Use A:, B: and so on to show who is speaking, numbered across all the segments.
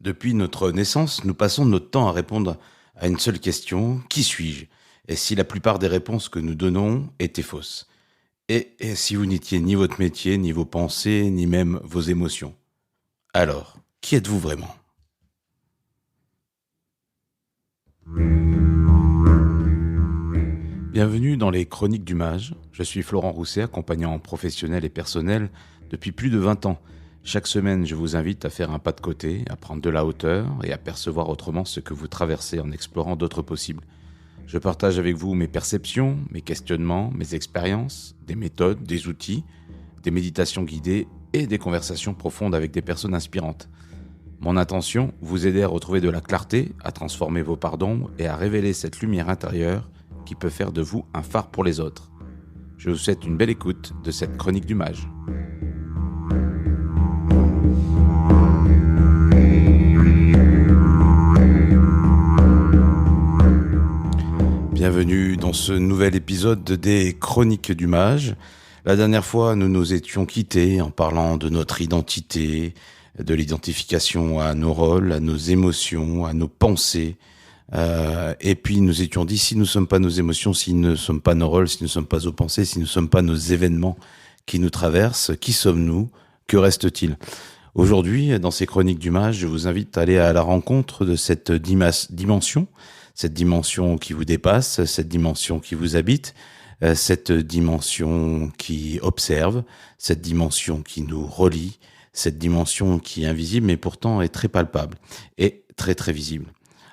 A: Depuis notre naissance, nous passons notre temps à répondre à une seule question: qui suis-je? Et si la plupart des réponses que nous donnons étaient fausses? Et si vous n'étiez ni votre métier, ni vos pensées, ni même vos émotions? Alors, qui êtes-vous vraiment? Bienvenue dans les Chroniques du Mage. Je suis Florent Rousset, accompagnant professionnel et personnel depuis plus de 20 ans. Chaque semaine, je vous invite à faire un pas de côté, à prendre de la hauteur et à percevoir autrement ce que vous traversez en explorant d'autres possibles. Je partage avec vous mes perceptions, mes questionnements, mes expériences, des méthodes, des outils, des méditations guidées et des conversations profondes avec des personnes inspirantes. Mon intention, vous aider à retrouver de la clarté, à transformer vos parts d'ombre et à révéler cette lumière intérieure qui peut faire de vous un phare pour les autres. Je vous souhaite une belle écoute de cette chronique du mage. Bienvenue dans ce nouvel épisode des Chroniques du Mage. La dernière fois, nous nous étions quittés en parlant de notre identité, de l'identification à nos rôles, à nos émotions, à nos pensées. Et puis nous étions dit, si nous ne sommes pas nos émotions, si nous ne sommes pas nos rôles, si nous ne sommes pas nos pensées, si nous ne sommes pas nos événements qui nous traversent, qui sommes-nous? Que reste-t-il? Aujourd'hui, dans ces Chroniques du Mage, je vous invite à aller à la rencontre de cette dimension, cette dimension qui vous dépasse, cette dimension qui vous habite, cette dimension qui observe, cette dimension qui nous relie, cette dimension qui est invisible mais pourtant est très palpable et très très visible.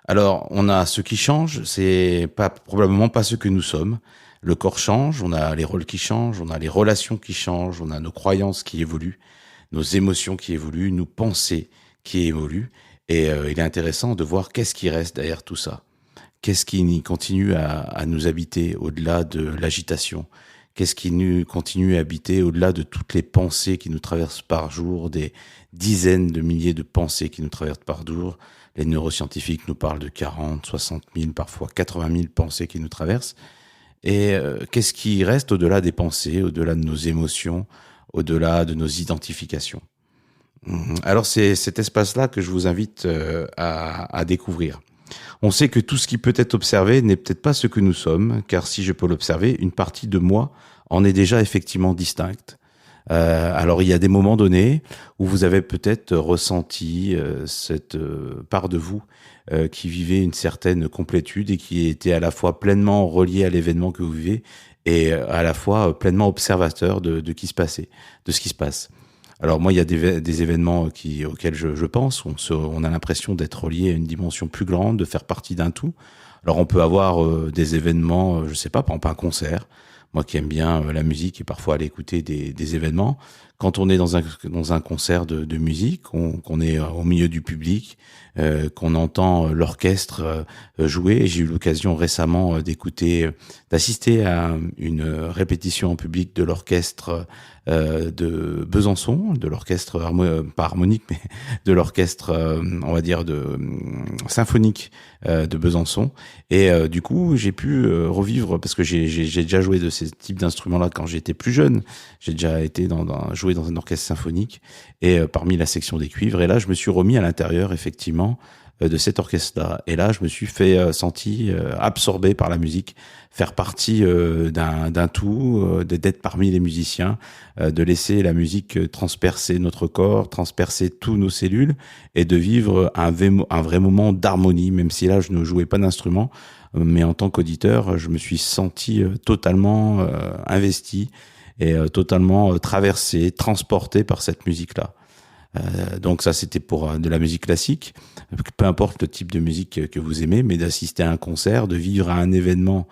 A: Alors, on a ce qui change, c'est probablement pas ce que nous sommes. Le corps change, on a les rôles qui changent, on a les relations qui changent, on a nos croyances qui évoluent, nos émotions qui évoluent, nos pensées qui évoluent. Et il est intéressant de voir qu'est-ce qui reste derrière tout ça. Qu'est-ce qui continue à nous habiter au-delà de l'agitation? Qu'est-ce qui nous continue à habiter au-delà de toutes les pensées qui nous traversent par jour, des dizaines de milliers de pensées qui nous traversent par jour? Les neuroscientifiques nous parlent de 40, 60 000, parfois 80 000 pensées qui nous traversent. Et qu'est-ce qui reste au-delà des pensées, au-delà de nos émotions, au-delà de nos identifications? Alors c'est cet espace-là que je vous invite à découvrir. On sait que tout ce qui peut être observé n'est peut-être pas ce que nous sommes, car si je peux l'observer, une partie de moi en est déjà effectivement distincte. Alors il y a des moments donnés où vous avez peut-être ressenti cette part de vous qui vivait une certaine complétude et qui était à la fois pleinement reliée à l'événement que vous vivez et à la fois pleinement observateur de ce qui se passait, de ce qui se passe. Alors moi, il y a des événements auxquels je pense, où on a l'impression d'être relié à une dimension plus grande, de faire partie d'un tout. Alors on peut avoir des événements, je sais pas, par exemple un concert. Moi qui aime bien la musique et parfois aller écouter des événements, quand on est dans un concert de musique, qu'on est au milieu du public, qu'on entend l'orchestre jouer. Et j'ai eu l'occasion récemment d'assister à une répétition en public de l'orchestre de Besançon, de l'orchestre pas harmonique, mais de l'orchestre, on va dire symphonique de Besançon. Et du coup, j'ai pu revivre, parce que j'ai déjà joué de ces types d'instruments-là quand j'étais plus jeune. J'ai déjà été joué dans un orchestre symphonique et parmi la section des cuivres. Et là, je me suis remis à l'intérieur, effectivement, de cet orchestre-là. Et là, je me suis fait senti absorbé par la musique, faire partie d'un tout, d'être parmi les musiciens, de laisser la musique transpercer notre corps, transpercer tous nos cellules et de vivre un vrai moment d'harmonie, même si là, je ne jouais pas d'instrument. Mais en tant qu'auditeur, je me suis senti totalement investi et totalement traversé, transporté par cette musique-là. Donc ça, c'était pour de la musique classique, peu importe le type de musique que vous aimez, mais d'assister à un concert, de vivre à un événement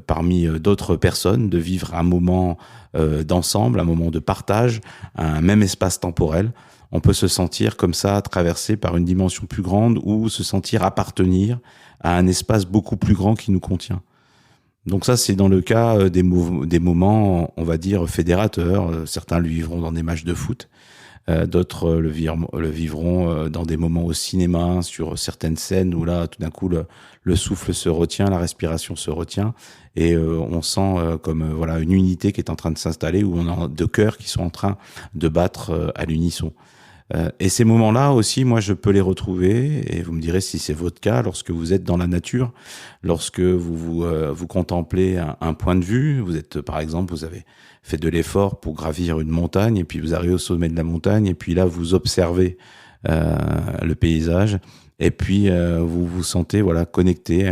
A: parmi d'autres personnes, de vivre un moment d'ensemble, un moment de partage, un même espace temporel. On peut se sentir comme ça, traversé par une dimension plus grande ou se sentir appartenir à un espace beaucoup plus grand qui nous contient. Donc ça, c'est dans le cas des moments, on va dire, fédérateurs. Certains le vivront dans des matchs de foot. D'autres le vivront dans des moments au cinéma, sur certaines scènes où là, tout d'un coup, le souffle se retient, la respiration se retient, et on sent comme voilà une unité qui est en train de s'installer, où on a deux cœurs qui sont en train de battre à l'unisson. Et ces moments-là aussi, moi, je peux les retrouver, et vous me direz si c'est votre cas, lorsque vous êtes dans la nature, lorsque vous contemplez un point de vue, vous êtes, par exemple, vous avez fait de l'effort pour gravir une montagne, et puis vous arrivez au sommet de la montagne, et puis là, vous observez le paysage, et puis vous vous sentez connecté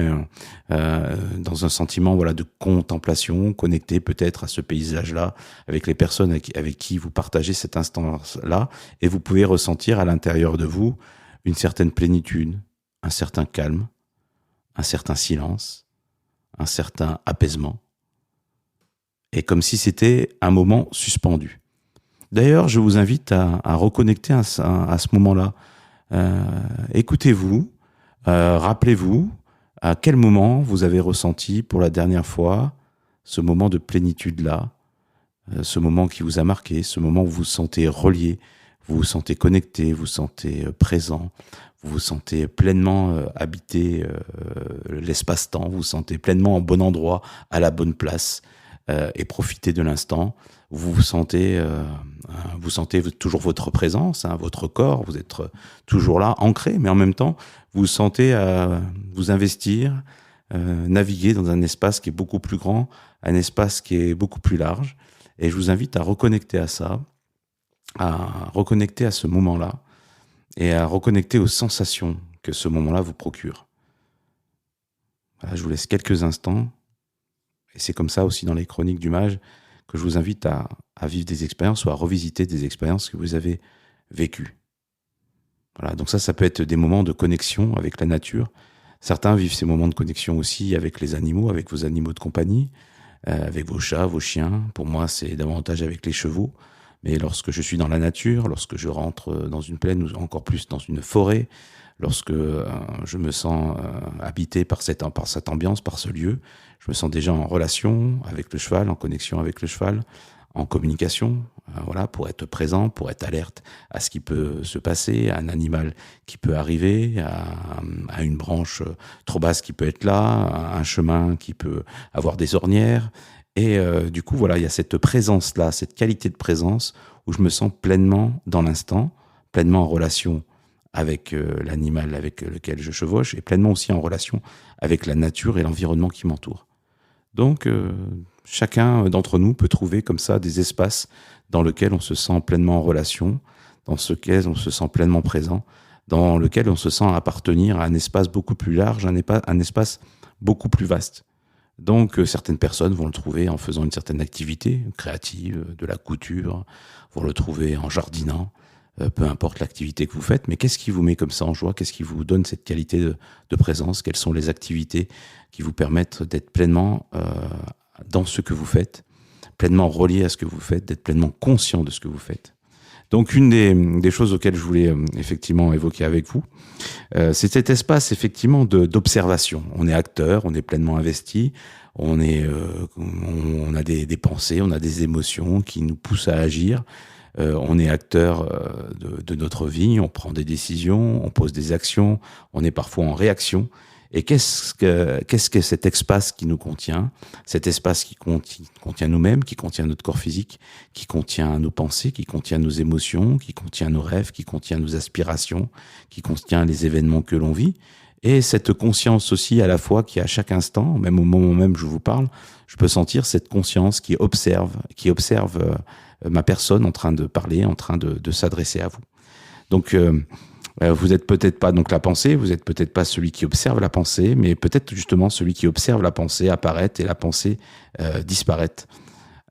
A: dans un sentiment de contemplation, connecté peut-être à ce paysage-là, avec les personnes avec qui vous partagez cet instant-là, et vous pouvez ressentir à l'intérieur de vous une certaine plénitude, un certain calme, un certain silence, un certain apaisement, et comme si c'était un moment suspendu. D'ailleurs, je vous invite à reconnecter à ce moment-là. Écoutez-vous, rappelez-vous à quel moment vous avez ressenti pour la dernière fois ce moment de plénitude-là, ce moment qui vous a marqué, ce moment où vous vous sentez relié, vous vous sentez connecté, vous vous sentez présent, vous vous sentez pleinement habité l'espace-temps, vous vous sentez pleinement en bon endroit, à la bonne place, et profitez de l'instant. Vous sentez toujours votre présence, votre corps, vous êtes toujours là, ancré, mais en même temps, vous sentez vous investir, naviguer dans un espace qui est beaucoup plus grand, un espace qui est beaucoup plus large. Et je vous invite à reconnecter à ça, à reconnecter à ce moment-là, et à reconnecter aux sensations que ce moment-là vous procure. Voilà, je vous laisse quelques instants, et c'est comme ça aussi dans les chroniques du mage, que je vous invite à vivre des expériences ou à revisiter des expériences que vous avez vécues. Voilà, donc ça peut être des moments de connexion avec la nature. Certains vivent ces moments de connexion aussi avec les animaux, avec vos animaux de compagnie, avec vos chats, vos chiens. Pour moi, c'est davantage avec les chevaux. Mais lorsque je suis dans la nature, lorsque je rentre dans une plaine ou encore plus dans une forêt, lorsque je me sens habité par cette ambiance, par ce lieu, je me sens déjà en relation avec le cheval, en connexion avec le cheval, en communication, pour être présent, pour être alerte à ce qui peut se passer, à un animal qui peut arriver, à une branche trop basse qui peut être là, à un chemin qui peut avoir des ornières. Et du coup, il y a cette présence-là, cette qualité de présence où je me sens pleinement dans l'instant, pleinement en relation avec l'animal avec lequel je chevauche, et pleinement aussi en relation avec la nature et l'environnement qui m'entoure. Donc, chacun d'entre nous peut trouver comme ça des espaces dans lesquels on se sent pleinement en relation, dans lesquels on se sent pleinement présent, dans lequel on se sent appartenir à un espace beaucoup plus large, un espace beaucoup plus vaste. Donc, certaines personnes vont le trouver en faisant une certaine activité créative, de la couture, vont le trouver en jardinant, peu importe l'activité que vous faites, mais qu'est-ce qui vous met comme ça en joie? Qu'est-ce qui vous donne cette qualité de présence? Quelles sont les activités qui vous permettent d'être pleinement dans ce que vous faites, pleinement relié à ce que vous faites, d'être pleinement conscient de ce que vous faites? Donc, une des choses auxquelles je voulais effectivement évoquer avec vous, c'est cet espace effectivement d'observation. On est acteur, on est pleinement investi, on a des pensées, on a des émotions qui nous poussent à agir. On est acteur de notre vie, on prend des décisions, on pose des actions, on est parfois en réaction. Et qu'est-ce que cet espace qui nous contient? Cet espace qui contient nous-mêmes, qui contient notre corps physique, qui contient nos pensées, qui contient nos émotions, qui contient nos rêves, qui contient nos aspirations, qui contient les événements que l'on vit. Et cette conscience aussi à la fois qui à chaque instant, même au moment même où je vous parle, je peux sentir cette conscience qui observe ma personne en train de parler, en train de s'adresser à vous. Donc, vous n'êtes peut-être pas donc la pensée, vous n'êtes peut-être pas celui qui observe la pensée, mais peut-être justement celui qui observe la pensée apparaître et la pensée disparaître.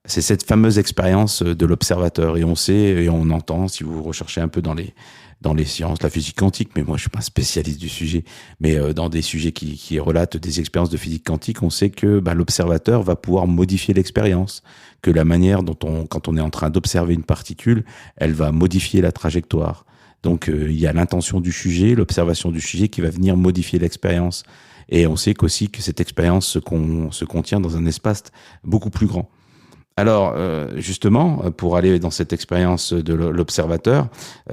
A: C'est cette fameuse expérience de l'observateur, et on sait et on entend, si vous recherchez un peu dans les sciences, la physique quantique, mais moi je suis pas un spécialiste du sujet, mais dans des sujets qui relatent des expériences de physique quantique, on sait que l'observateur va pouvoir modifier l'expérience, que la manière dont quand on est en train d'observer une particule, elle va modifier la trajectoire. Donc il y a l'intention du sujet, l'observation du sujet qui va venir modifier l'expérience. Et on sait qu'aussi que cette expérience se contient dans un espace beaucoup plus grand. Alors, justement, pour aller dans cette expérience de l'observateur,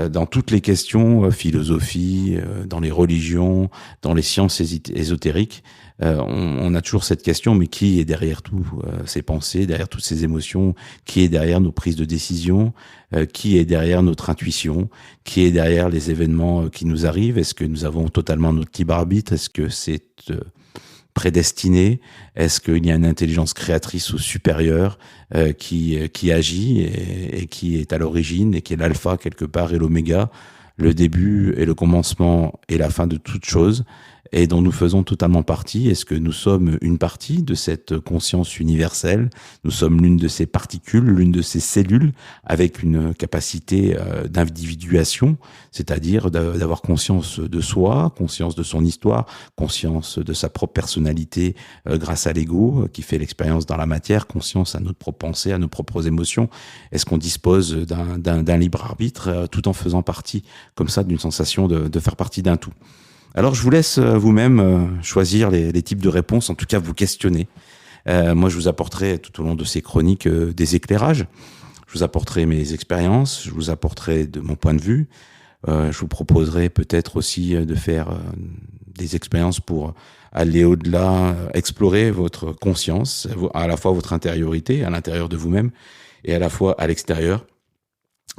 A: dans toutes les questions, philosophie, dans les religions, dans les sciences ésotériques, on a toujours cette question, mais qui est derrière tout ces pensées, derrière toutes ces émotions, qui est derrière nos prises de décision, qui est derrière notre intuition, qui est derrière les événements qui nous arrivent? Est-ce que nous avons totalement notre libre arbitre? Est-ce que c'est prédestiné? Est-ce qu'il y a une intelligence créatrice ou supérieure qui agit et qui est à l'origine et qui est l'alpha quelque part et l'oméga, le début et le commencement et la fin de toute chose, et dont nous faisons totalement partie? Est-ce que nous sommes une partie de cette conscience universelle? Nous sommes l'une de ces particules, l'une de ces cellules, avec une capacité d'individuation, c'est-à-dire d'avoir conscience de soi, conscience de son histoire, conscience de sa propre personnalité grâce à l'ego qui fait l'expérience dans la matière, conscience à notre propre pensée, à nos propres émotions. Est-ce qu'on dispose d'un libre arbitre tout en faisant partie comme ça d'une sensation de faire partie d'un tout? Alors je vous laisse vous-même choisir les types de réponses, en tout cas vous questionner. Moi je vous apporterai tout au long de ces chroniques des éclairages, je vous apporterai mes expériences, je vous apporterai de mon point de vue, je vous proposerai peut-être aussi de faire des expériences pour aller au-delà, explorer votre conscience, à la fois votre intériorité, à l'intérieur de vous-même, et à la fois à l'extérieur.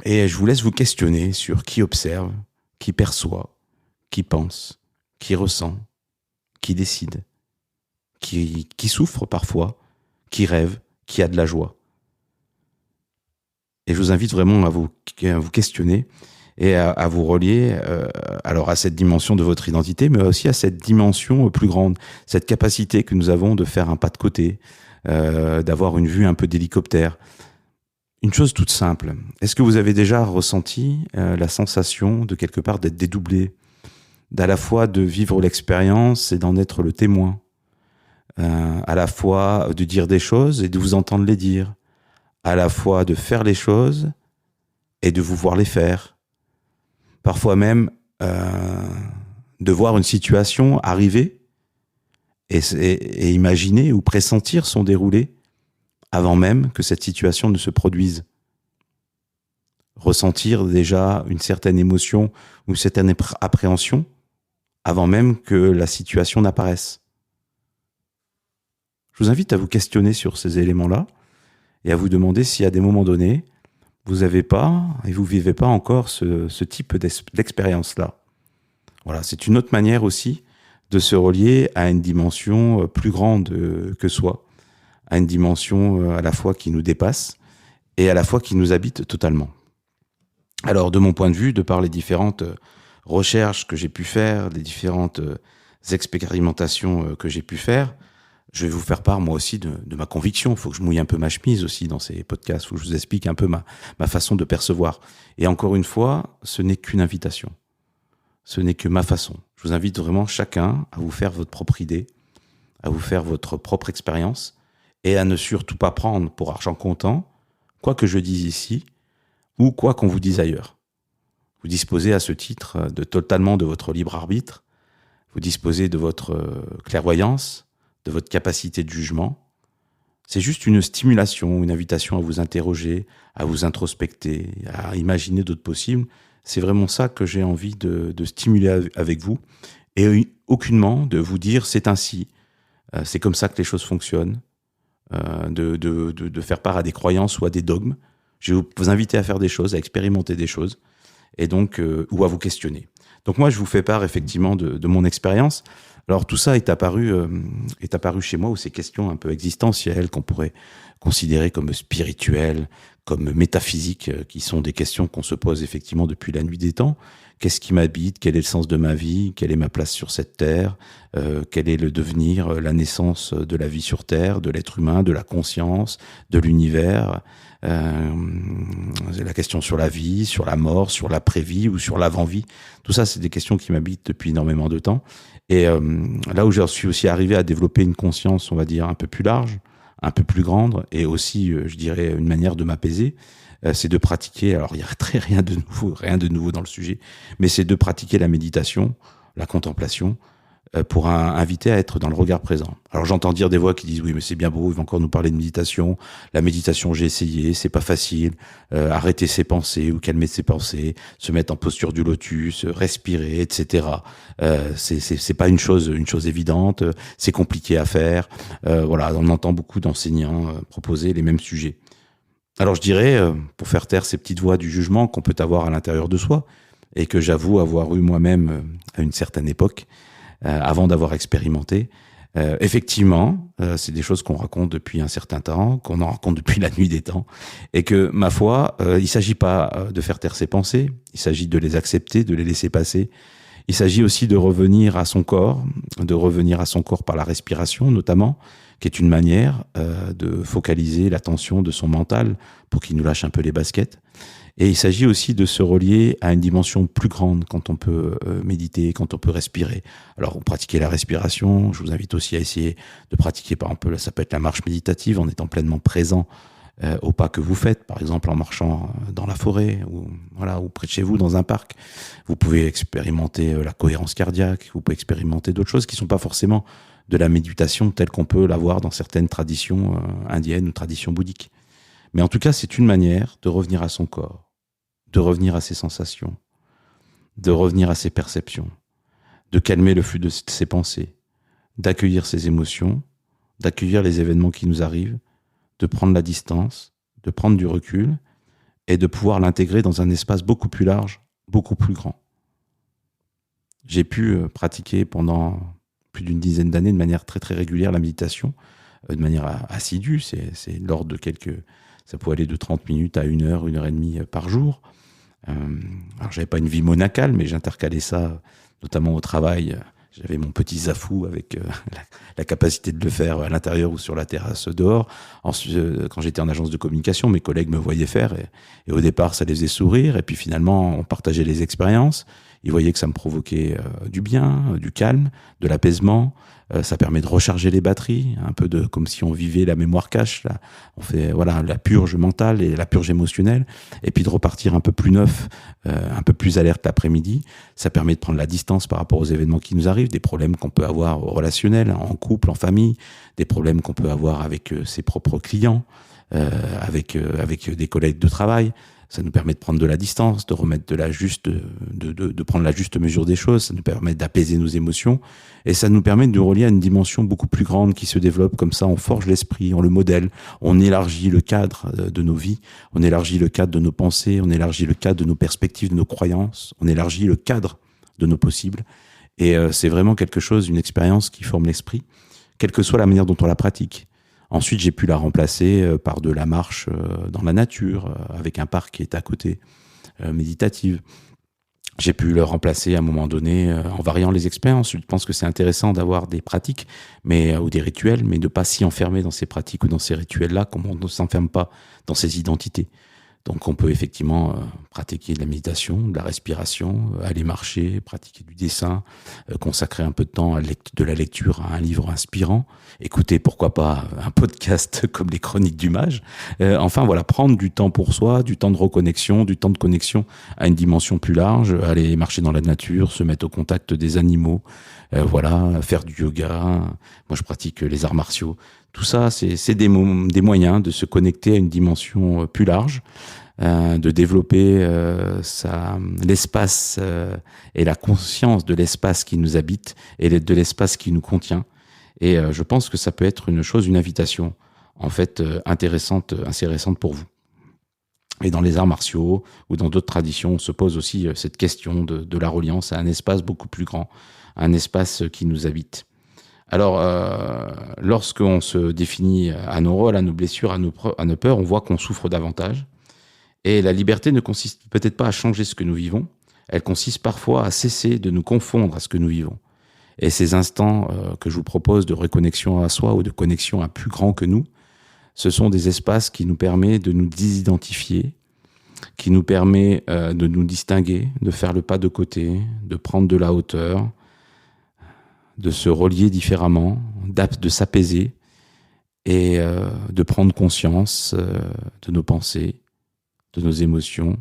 A: Et je vous laisse vous questionner sur qui observe, qui perçoit, qui pense, qui ressent, qui décide, qui souffre parfois, qui rêve, qui a de la joie. Et je vous invite vraiment à vous questionner et à vous relier alors à cette dimension de votre identité, mais aussi à cette dimension plus grande, cette capacité que nous avons de faire un pas de côté, d'avoir une vue un peu d'hélicoptère. Une chose toute simple, est-ce que vous avez déjà ressenti la sensation de quelque part d'être dédoublé, d'à la fois de vivre l'expérience et d'en être le témoin, à la fois de dire des choses et de vous entendre les dire, à la fois de faire les choses et de vous voir les faire, parfois même de voir une situation arriver et imaginer ou pressentir son déroulé avant même que cette situation ne se produise. Ressentir déjà une certaine émotion ou une certaine appréhension avant même que la situation n'apparaisse. Je vous invite à vous questionner sur ces éléments-là et à vous demander si à des moments donnés, vous n'avez pas et vous vivez pas encore ce type d'expérience-là. Voilà, c'est une autre manière aussi de se relier à une dimension plus grande que soi, à une dimension à la fois qui nous dépasse et à la fois qui nous habite totalement. Alors, de mon point de vue, de par les différentes recherches que j'ai pu faire, les différentes expérimentations que j'ai pu faire, je vais vous faire part moi aussi de ma conviction. Il faut que je mouille un peu ma chemise aussi dans ces podcasts, il faut que je vous explique un peu ma façon de percevoir. Et encore une fois, ce n'est qu'une invitation. Ce n'est que ma façon. Je vous invite vraiment chacun à vous faire votre propre idée, à vous faire votre propre expérience et à ne surtout pas prendre pour argent comptant quoi que je dise ici ou quoi qu'on vous dise ailleurs. Vous disposez à ce titre totalement de votre libre arbitre, vous disposez de votre clairvoyance, de votre capacité de jugement. C'est juste une stimulation, une invitation à vous interroger, à vous introspecter, à imaginer d'autres possibles. C'est vraiment ça que j'ai envie de stimuler avec vous et aucunement de vous dire c'est ainsi, c'est comme ça que les choses fonctionnent, de faire part à des croyances ou à des dogmes. Je vais vous inviter à faire des choses, à expérimenter des choses et donc ou à vous questionner. Donc moi je vous fais part effectivement de mon expérience. Alors tout ça est apparu chez moi où ces questions un peu existentielles qu'on pourrait considérer comme spirituelles, comme métaphysiques, qui sont des questions qu'on se pose effectivement depuis la nuit des temps. Qu'est-ce qui m'habite? Quel est le sens de ma vie? Quelle est ma place sur cette terre? Quel est le devenir, la naissance de la vie sur terre, de l'être humain, de la conscience, de l'univers? La question sur la vie, sur la mort, sur l'après-vie ou sur l'avant-vie. Tout ça, c'est des questions qui m'habitent depuis énormément de temps. Et là où je suis aussi arrivé à développer une conscience, on va dire, un peu plus large, un peu plus grande, et aussi, je dirais, une manière de m'apaiser, c'est de pratiquer, alors il n'y a rien de nouveau dans le sujet, mais c'est de pratiquer la méditation, la contemplation, pour inviter à être dans le regard présent. Alors j'entends dire des voix qui disent oui mais c'est bien beau, il va encore nous parler de méditation. La méditation j'ai essayé, c'est pas facile. Arrêter ses pensées ou calmer ses pensées, se mettre en posture du lotus, respirer, etc. C'est pas une chose évidente, c'est compliqué à faire. Voilà, on entend beaucoup d'enseignants proposer les mêmes sujets. Alors je dirais, pour faire taire ces petites voix du jugement qu'on peut avoir à l'intérieur de soi, et que j'avoue avoir eu moi-même à une certaine époque, avant d'avoir expérimenté. Effectivement, c'est des choses qu'on raconte depuis un certain temps, qu'on en raconte depuis la nuit des temps, et que, ma foi, il s'agit pas de faire taire ses pensées, il s'agit de les accepter, de les laisser passer. Il s'agit aussi de revenir à son corps, par la respiration notamment, qui est une manière de focaliser l'attention de son mental pour qu'il nous lâche un peu les baskets. Et il s'agit aussi de se relier à une dimension plus grande quand on peut méditer, quand on peut respirer. Alors, pratiquer la respiration, je vous invite aussi à essayer de pratiquer, par exemple, ça peut être la marche méditative en étant pleinement présent au pas que vous faites, par exemple en marchant dans la forêt ou voilà, ou près de chez vous dans un parc. Vous pouvez expérimenter la cohérence cardiaque, vous pouvez expérimenter d'autres choses qui sont pas forcément de la méditation telle qu'on peut l'avoir dans certaines traditions indiennes ou traditions bouddhiques. Mais en tout cas, c'est une manière de revenir à son corps, de revenir à ses sensations, de revenir à ses perceptions, de calmer le flux de ses pensées, d'accueillir ses émotions, d'accueillir les événements qui nous arrivent, de prendre la distance, de prendre du recul et de pouvoir l'intégrer dans un espace beaucoup plus large, beaucoup plus grand. J'ai pu pratiquer pendant plus d'une dizaine d'années de manière très très régulière la méditation, de manière assidue, c'est l'ordre de ça peut aller de 30 minutes à 1 heure et demie par jour. Alors j'avais pas une vie monacale, mais j'intercalais ça notamment au travail. J'avais mon petit zafou avec la capacité de le faire à l'intérieur ou sur la terrasse dehors. Ensuite, quand j'étais en agence de communication, mes collègues me voyaient faire et au départ, ça les faisait sourire. Et puis finalement, on partageait les expériences. Ils voyaient que ça me provoquait du bien, du calme, de l'apaisement. Ça permet de recharger les batteries, un peu comme si on vivait la mémoire cache. Là, on fait voilà la purge mentale et la purge émotionnelle, et puis de repartir un peu plus neuf, un peu plus alerte l'après-midi. Ça permet de prendre la distance par rapport aux événements qui nous arrivent, des problèmes qu'on peut avoir relationnels, en couple, en famille, des problèmes qu'on peut avoir avec ses propres clients, avec des collègues de travail. Ça nous permet de prendre de la distance, de remettre de prendre la juste mesure des choses. Ça nous permet d'apaiser nos émotions et ça nous permet de nous relier à une dimension beaucoup plus grande qui se développe comme ça. On forge l'esprit, on le modèle, on élargit le cadre de nos vies, on élargit le cadre de nos pensées, on élargit le cadre de nos perspectives, de nos croyances, on élargit le cadre de nos possibles. Et c'est vraiment quelque chose, une expérience qui forme l'esprit, quelle que soit la manière dont on la pratique. Ensuite, j'ai pu la remplacer par de la marche dans la nature, avec un parc qui est à côté, méditative. J'ai pu le remplacer à un moment donné en variant les expériences. Je pense que c'est intéressant d'avoir des pratiques ou des rituels, mais de ne pas s'y enfermer dans ces pratiques ou dans ces rituels-là, comme on ne s'enferme pas dans ces identités. Donc on peut effectivement pratiquer de la méditation, de la respiration, aller marcher, pratiquer du dessin, consacrer un peu de temps de la lecture à un livre inspirant, écouter pourquoi pas un podcast comme les Chroniques du Mage. Enfin voilà, prendre du temps pour soi, du temps de reconnexion, du temps de connexion à une dimension plus large, aller marcher dans la nature, se mettre au contact des animaux, voilà, faire du yoga. Moi je pratique les arts martiaux. Tout ça, c'est des moyens de se connecter à une dimension plus large, de développer l'espace et la conscience de l'espace qui nous habite et de l'espace qui nous contient. Et je pense que ça peut être une invitation, en fait, intéressante pour vous. Et dans les arts martiaux ou dans d'autres traditions, on se pose aussi cette question de la reliance à un espace beaucoup plus grand, un espace qui nous habite. Alors, lorsqu'on se définit à nos rôles, à nos blessures, à nos peurs, on voit qu'on souffre davantage. Et la liberté ne consiste peut-être pas à changer ce que nous vivons, elle consiste parfois à cesser de nous confondre à ce que nous vivons. Et ces instants que je vous propose de reconnexion à soi ou de connexion à plus grand que nous, ce sont des espaces qui nous permettent de nous désidentifier, qui nous permettent de nous distinguer, de faire le pas de côté, de prendre de la hauteur, de se relier différemment, de s'apaiser et de prendre conscience de nos pensées, de nos émotions,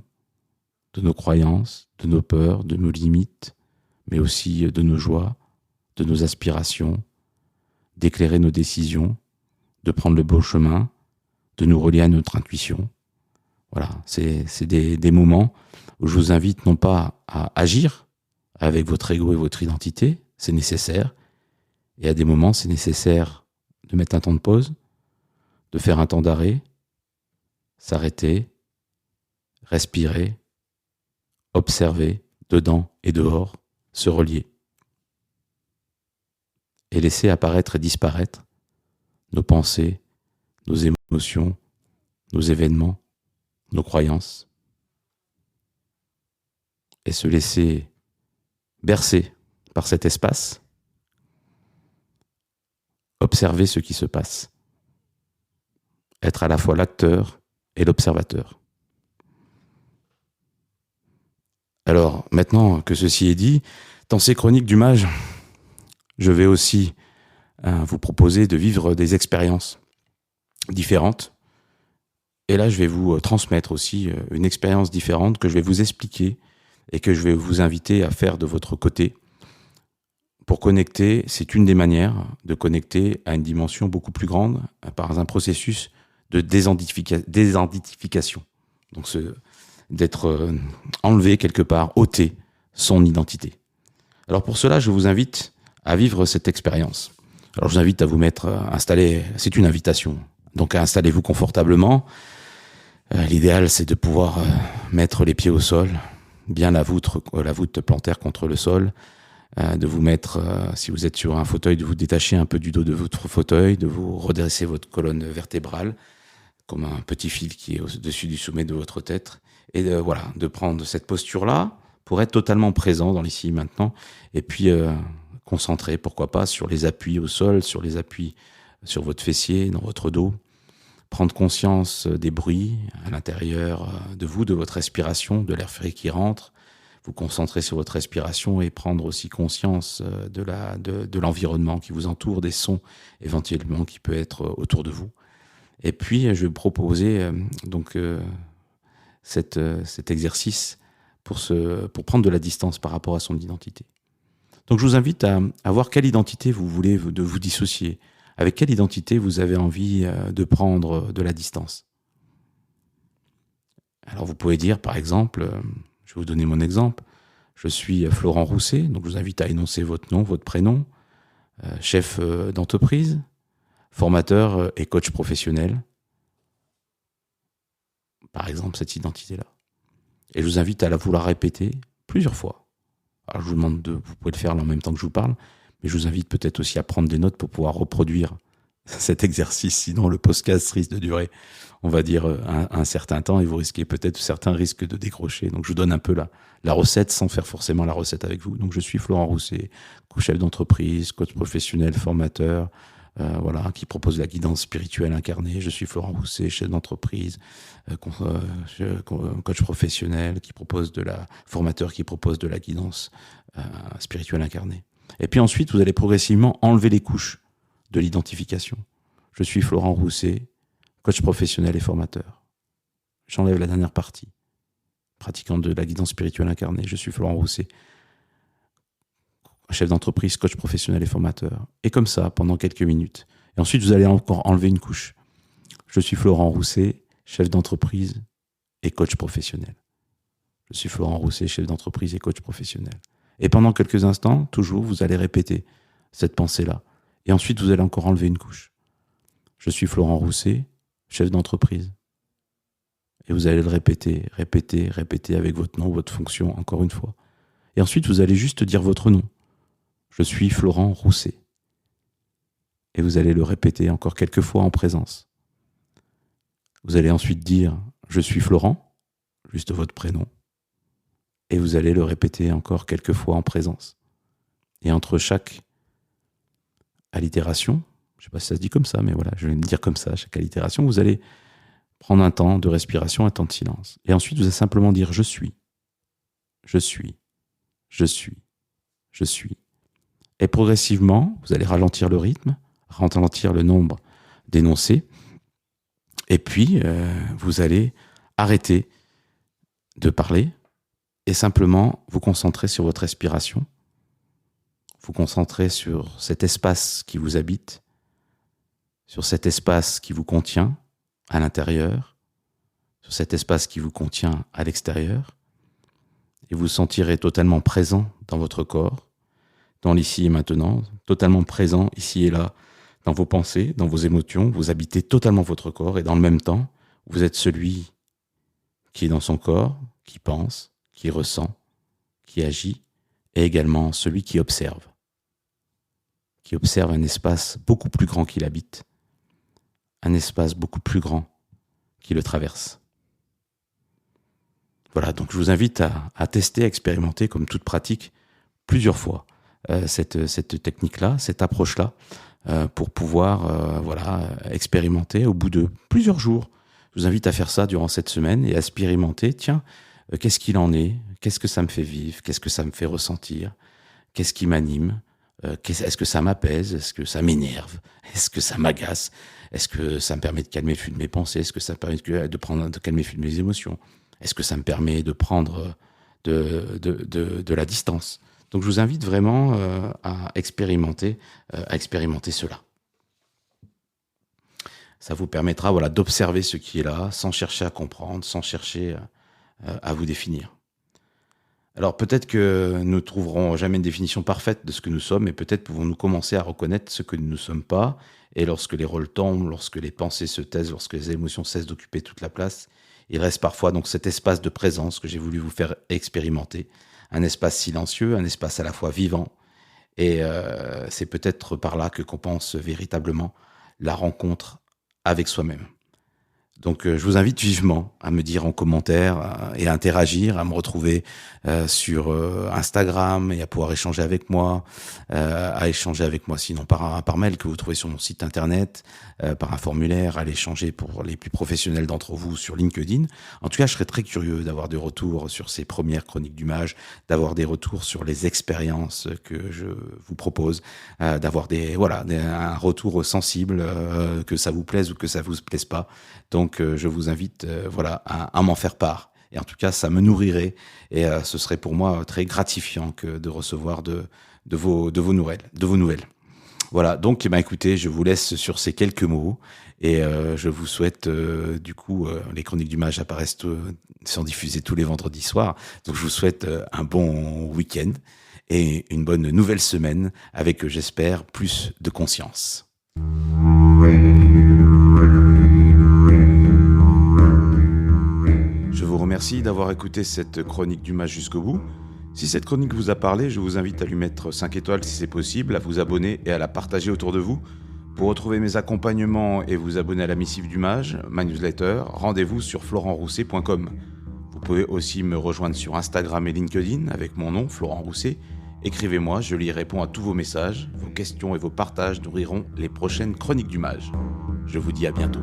A: de nos croyances, de nos peurs, de nos limites, mais aussi de nos joies, de nos aspirations, d'éclairer nos décisions, de prendre le beau chemin, de nous relier à notre intuition. Voilà, c'est des moments où je vous invite non pas à agir avec votre ego et votre identité, c'est nécessaire, et à des moments, c'est nécessaire de mettre un temps de pause, de faire un temps d'arrêt, s'arrêter, respirer, observer, dedans et dehors, se relier. Et laisser apparaître et disparaître nos pensées, nos émotions, nos événements, nos croyances. Et se laisser bercer par cet espace, observer ce qui se passe. Être à la fois l'acteur et l'observateur. Alors, maintenant que ceci est dit, dans ces chroniques du mage, je vais aussi vous proposer de vivre des expériences différentes. Et là, je vais vous transmettre aussi une expérience différente que je vais vous expliquer et que je vais vous inviter à faire de votre côté. Pour connecter, c'est une des manières de connecter à une dimension beaucoup plus grande par un processus de désidentification. Donc, d'être enlevé quelque part, ôté son identité. Alors pour cela, je vous invite à vivre cette expérience. Alors je vous invite à vous mettre installé, c'est une invitation. Donc installez-vous confortablement. L'idéal, c'est de pouvoir mettre les pieds au sol, bien la voûte plantaire contre le sol, de vous mettre, si vous êtes sur un fauteuil, de vous détacher un peu du dos de votre fauteuil, de vous redresser votre colonne vertébrale, comme un petit fil qui est au-dessus du sommet de votre tête, et de prendre cette posture-là pour être totalement présent dans l'ici et maintenant, et puis concentré, pourquoi pas, sur les appuis au sol, sur les appuis sur votre fessier, dans votre dos, prendre conscience des bruits à l'intérieur de vous, de votre respiration, de l'air frais qui rentre, vous concentrer sur votre respiration et prendre aussi conscience de l'environnement qui vous entoure, des sons éventuellement qui peut être autour de vous. Et puis, je vais vous proposer cet exercice pour prendre de la distance par rapport à son identité. Donc, je vous invite à voir quelle identité vous voulez de vous dissocier, avec quelle identité vous avez envie de prendre de la distance. Alors, vous pouvez dire, par exemple, je vais vous donner mon exemple, je suis Florent Rousset, donc je vous invite à énoncer votre nom, votre prénom, chef d'entreprise, formateur et coach professionnel, par exemple, cette identité-là. Et je vous invite à vous la répéter plusieurs fois. Alors je vous demande vous pouvez le faire en même temps que je vous parle, mais je vous invite peut-être aussi à prendre des notes pour pouvoir reproduire cet exercice, sinon le podcast risque de durer, on va dire, un certain temps, et vous risquez peut-être, certains risques de décrocher. Donc je vous donne un peu la recette sans faire forcément la recette avec vous. Donc je suis Florent Rousset, chef d'entreprise, coach professionnel, formateur, qui propose la guidance spirituelle incarnée. Je suis Florent Rousset, chef d'entreprise, coach professionnel formateur qui propose de la guidance spirituelle incarnée. Et puis ensuite, vous allez progressivement enlever les couches de l'identification. Je suis Florent Rousset, coach professionnel et formateur. J'enlève la dernière partie, pratiquant de la guidance spirituelle incarnée. Je suis Florent Rousset, chef d'entreprise, coach professionnel et formateur. Et comme ça, pendant quelques minutes. Et ensuite, vous allez encore enlever une couche. Je suis Florent Rousset, chef d'entreprise et coach professionnel. Je suis Florent Rousset, chef d'entreprise et coach professionnel. Et pendant quelques instants, toujours, vous allez répéter cette pensée-là. Et ensuite, vous allez encore enlever une couche. Je suis Florent Rousset, chef d'entreprise. Et vous allez le répéter avec votre nom, votre fonction, encore une fois. Et ensuite, vous allez juste dire votre nom. Je suis Florent Rousset. Et vous allez le répéter encore quelques fois en présence. Vous allez ensuite dire je suis Florent, juste votre prénom. Et vous allez le répéter encore quelques fois en présence. Et entre chaque allitération, je ne sais pas si ça se dit comme ça, mais voilà, je vais le dire comme ça, chaque allitération, vous allez prendre un temps de respiration, un temps de silence. Et ensuite, vous allez simplement dire je suis, je suis, je suis, je suis. Et progressivement, vous allez ralentir le rythme, ralentir le nombre d'énoncés, et puis vous allez arrêter de parler et simplement vous concentrer sur votre respiration. vous concentrer sur cet espace qui vous habite, sur cet espace qui vous contient à l'intérieur, sur cet espace qui vous contient à l'extérieur, et vous vous sentirez totalement présent dans votre corps, dans l'ici et maintenant, totalement présent ici et là, dans vos pensées, dans vos émotions, vous habitez totalement votre corps, et dans le même temps, vous êtes celui qui est dans son corps, qui pense, qui ressent, qui agit, et également celui qui observe un espace beaucoup plus grand qu'il habite, un espace beaucoup plus grand qui le traverse. Voilà, donc je vous invite à tester, à expérimenter, comme toute pratique, plusieurs fois cette technique-là, cette approche-là, pour pouvoir expérimenter au bout de plusieurs jours. Je vous invite à faire ça durant cette semaine et à expérimenter, tiens, qu'est-ce qu'il en est? Qu'est-ce que ça me fait vivre? Qu'est-ce que ça me fait ressentir? Qu'est-ce qui m'anime? Est-ce que ça m'apaise? Est-ce que ça m'énerve? Est-ce que ça m'agace? Est-ce que ça me permet de calmer le flux de mes pensées? Est-ce que ça me permet de calmer le flux de mes émotions? Est-ce que ça me permet de prendre de la distance? Donc je vous invite vraiment à expérimenter cela. Ça vous permettra d'observer ce qui est là, sans chercher à comprendre, sans chercher à vous définir. Alors peut-être que nous ne trouverons jamais une définition parfaite de ce que nous sommes, mais peut-être pouvons-nous commencer à reconnaître ce que nous ne sommes pas. Et lorsque les rôles tombent, lorsque les pensées se taisent, lorsque les émotions cessent d'occuper toute la place, il reste parfois donc cet espace de présence que j'ai voulu vous faire expérimenter. Un espace silencieux, un espace à la fois vivant. Et c'est peut-être par là que commence véritablement la rencontre avec soi-même. Donc je vous invite vivement à me dire en commentaire et à interagir, à me retrouver sur Instagram et à pouvoir échanger avec moi, sinon par mail que vous trouvez sur mon site internet, par un formulaire, à l'échanger pour les plus professionnels d'entre vous sur LinkedIn. En tout cas, je serais très curieux d'avoir des retours sur ces premières chroniques du mage, d'avoir des retours sur les expériences que je vous propose, d'avoir un retour sensible, que ça vous plaise ou que ça vous plaise pas. Donc je vous invite à m'en faire part. Et en tout cas, ça me nourrirait et ce serait pour moi très gratifiant que de recevoir de vos nouvelles. Voilà, donc écoutez, je vous laisse sur ces quelques mots et je vous souhaite les chroniques du mage sont diffusées tous les vendredis soirs. Donc je vous souhaite un bon week-end et une bonne nouvelle semaine avec, j'espère, plus de conscience. Je vous remercie d'avoir écouté cette chronique du mage jusqu'au bout. Si cette chronique vous a parlé, je vous invite à lui mettre 5 étoiles si c'est possible, à vous abonner et à la partager autour de vous. Pour retrouver mes accompagnements et vous abonner à la missive du mage, ma newsletter, rendez-vous sur florentrousset.com. Vous pouvez aussi me rejoindre sur Instagram et LinkedIn avec mon nom, Florent Rousset. Écrivez-moi, je y réponds à tous vos messages. Vos questions et vos partages nourriront les prochaines chroniques du mage. Je vous dis à bientôt.